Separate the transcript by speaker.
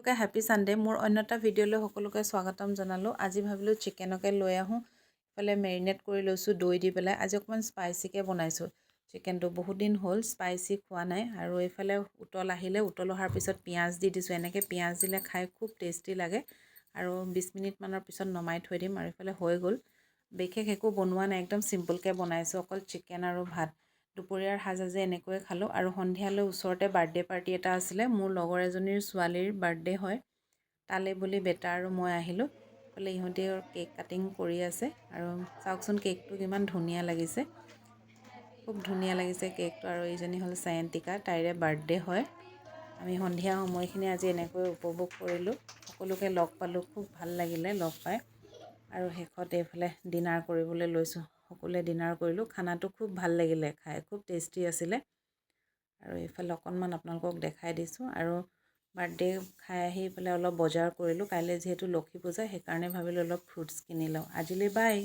Speaker 1: সকলোকে happy Sunday. মোৰ অন্য এটা ভিডিঅ'লৈ সকলোকে স্বাগতম জনালোঁ। আজি ভাবিলোঁ চিকেনকে লৈ আহোঁ। ইফালে মেৰিনেট কৰি লৈছোঁ দৈ দি পেলাই। আজি অকণমান স্পাইচিকৈ বনাইছোঁ চিকেনটো। বহুত দিন হ'ল স্পাইচি খোৱা নাই। আৰু এইফালে উতল আহিলে, উতল অহাৰ পিছত পিঁয়াজ দি দিছোঁ। এনেকৈ পিঁয়াজ দিলে খাই খুব টেষ্টি লাগে। আৰু 20 মিনিটমানৰ পিছত নমাই থৈ দিম। আৰু এইফালে হৈ গ'ল। বিশেষ একো বনোৱা নাই, একদম চিম্পলকৈ বনাইছোঁ, অকল চিকেন আৰু ভাত। দুপৰীয়াৰ সাজ আজি এনেকৈয়ে খালোঁ। আৰু সন্ধিয়ালৈ ওচৰতে বাৰ্থডে পাৰ্টি এটা আছিলে। মোৰ লগৰ এজনীৰ ছোৱালীৰ বাৰ্থডে হয়, তালৈ বুলি বেটা আৰু মই আহিলোঁ। বোলে ইহঁতে কেক কাটিং কৰি আছে। আৰু চাওকচোন কেকটো কিমান ধুনীয়া লাগিছে, খুব ধুনীয়া লাগিছে কেকটো। আৰু এইজনী হ'ল সায়ন্তিকা, তাইৰে বাৰ্থডে হয়। আমি সন্ধিয়া সময়খিনি আজি এনেকৈ উপভোগ কৰিলোঁ। সকলোকে লগ পালোঁ, খুব ভাল লাগিলে লগ পাই। আৰু শেষত এইফালে ডিনাৰ কৰিবলৈ লৈছোঁ। সকলোৱে ডিনাৰ কৰিলোঁ। খানাটো খুব ভাল লাগিলে খাই, খুব টেষ্টি আছিলে। আৰু এইফালে অকণমান আপোনালোকক দেখাই দিছোঁ। আৰু বাৰ্থডে খাই আহি পেলাই অলপ বজাৰ কৰিলোঁ। কাইলৈ যিহেতু লক্ষী পূজা, সেইকাৰণে ভাবিলোঁ অলপ ফ্ৰুটছ কিনি লওঁ। আজিলৈ বাই।